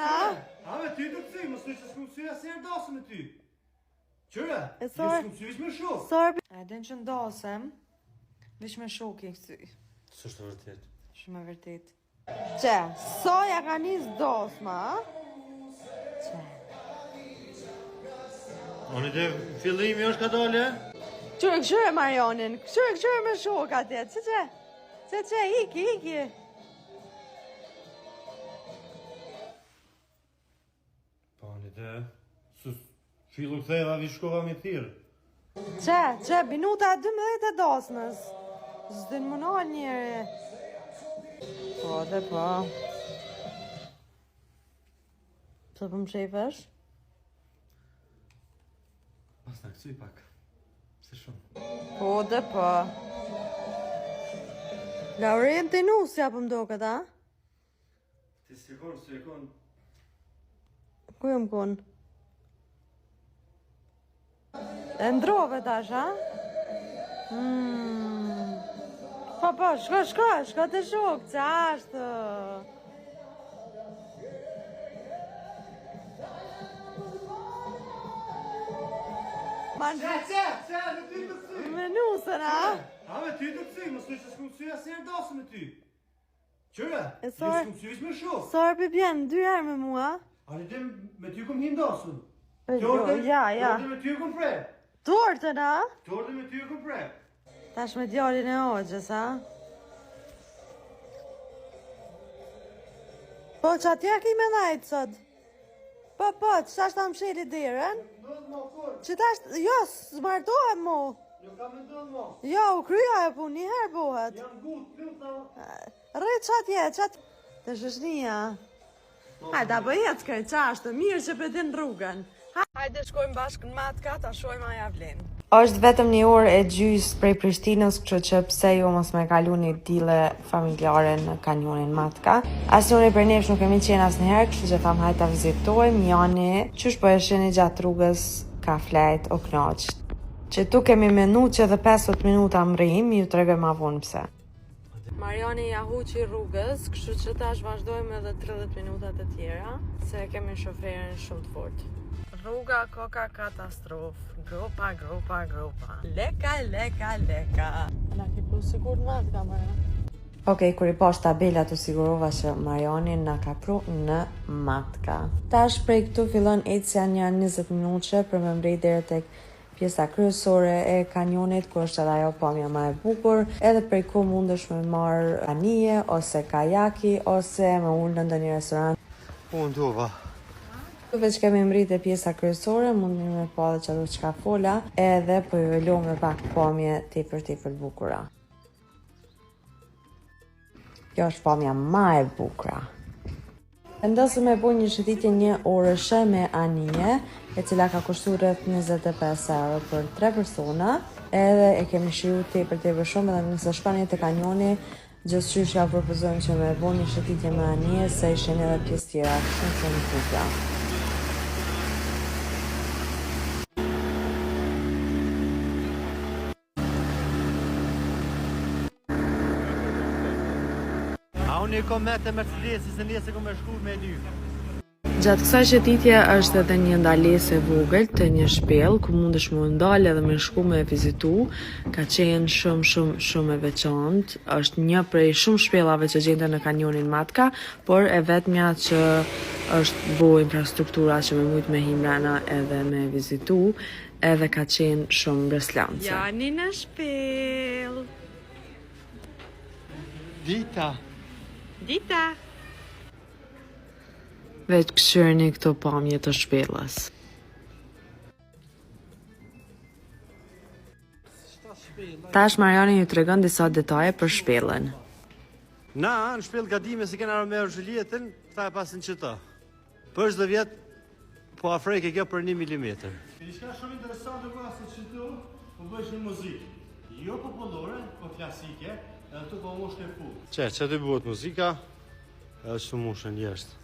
nusën, a? A me ty të këtësi, më së që s'ku mësy asë njerë dasën e ty. Qëre, E s'ku mësy ishë me shok. Sorbi. E din që ndasem, vish me shoki e kësy. Së është të vërtet. Shumë e vërtet. Që, soja ka njës dosma, a? Që. Oni dhe fillimi është ka dole? Këshyre Marionin, këshyre me shok atje, që, hiki. Pa, oni dhe, fillu këtheva vi shkova me thirë. Që, minuta 12 e dosmës. Zdin më nalë njëri. Po, dhe po. Pse për më shefesh? Pas në kësuj pak. Se shumë. Po, dhe po. Lauren të nusja për më do këta? Ti si konë, si e konë. Ku jë më konë? E ndrove tash, a? Po, shko të shok, që ashtë. Që, me ty të kësuj. Me nusën, a? A me ty të kësuj, më së që s'ku mësy asë njerë dasën e ty. Qëre, E ju s'ku mësy ishë me shok. Sorbi bjen, 2 herë me mua. Ani dhe me ty kom hin dasën. Ja. Torte me ty kom pre. Tortën, a? Torte me ty kom pre. Tash me djalin e Hoxhës, a? Po, që atje ki me najtë sot? Po, që tash ta më sheli dirën? Ndodhë mo, kur? Që tash, jo, s'martohem mo. Jo ka me ndodhë mo. Jo, u krya e pun, një herë bohet. Jam gut, luta. Rrit që atje, të shëshnia. Hajde, apo jetë kërë qashtë, mirë që pëtin rrugën. Hajde, shkojmë bashkë në Matka, ta shojmë aja vlinë. Është vetëm 1 orë e gjys prej Prishtinës, kështu që pse jo mos me kalu një dile familjare në kanjonin Matka. Asnjëri për nesh nuk kemi qenë asnjëherë, kështu që tham hajta vizitojmë. Jani, qysh po e shihni gjatë rrugës, ka flajt o knaq. Që tu kemi menu që edhe 15 minuta mrim, ju tregoj ma vonë pse. Mariani ja huqi rrugës, kështu që tash vazhdojmë edhe 30 minutat e tjera, se kemi shoferin shumë të fortë. Rruga koka katastrof. Grupa. Leka. Na ke pru sigur në Matka, Mariani? Okej, kur i posh tabelat u sigurova që Mariani na ka pru në Matka. Tash prej këtu fillon ecja një 20 minutë për me mbrej deri tek pjesa kryesore e kanjonit, ku është edhe ajo pamja më e bukur, edhe prej ku mundesh me marr anije ose kajaki ose me ulë në ndonjë restoran. Unë duva. Veç kemi mbrit e pjesa kryesore, mundin me pa dhe që do qka fola, edhe po ju velu me pak pamje tepër bukura. Kjo është pamja ma e bukura. Vendosëm me bo një shëtitje 1 orëshe me anije, e cila ka kushtu rreth 25 euro për 3 persona, edhe e kemi shiu tepër shumë, edhe nëse shkoni te kanjoni, gjithçysh ja propozojmë që me bo një shëtitje me anije, se ishen edhe pjesë tjera, shumë bukura. Unë i kom me të Mercedes, se njëse kom e shku me dy. Gjatë kësaj shëtitje është edhe një ndalesë e vogël të një shpellë ku mundesh me ndalë edhe me shku me vizitu. Ka qenë shumë e veçantë. Është një prej shumë shpellave që gjenden në kanjonin Matka, por e vetmja që është bo infrastruktura që me mujt me himrana edhe me vizitu, edhe ka qenë shumë breslance. Jani në shpellë. Dita. Veç këshyrni këto pamje të shpellës. Tash Mariani ju tregon disa detaje për shpellën. Na, në shpellë gadime si kena me Julietin, këta e pasin qëta. Për çdo vjet, po afrejke kjo për 1 milimetër. Diçka shumë interesante ku asë që tu, po bëjsh në muzikë. Jo popullore, po klasike, edhe tu po moshë e full. Që të bëhet muzika, edhe që të moshën jeshtë.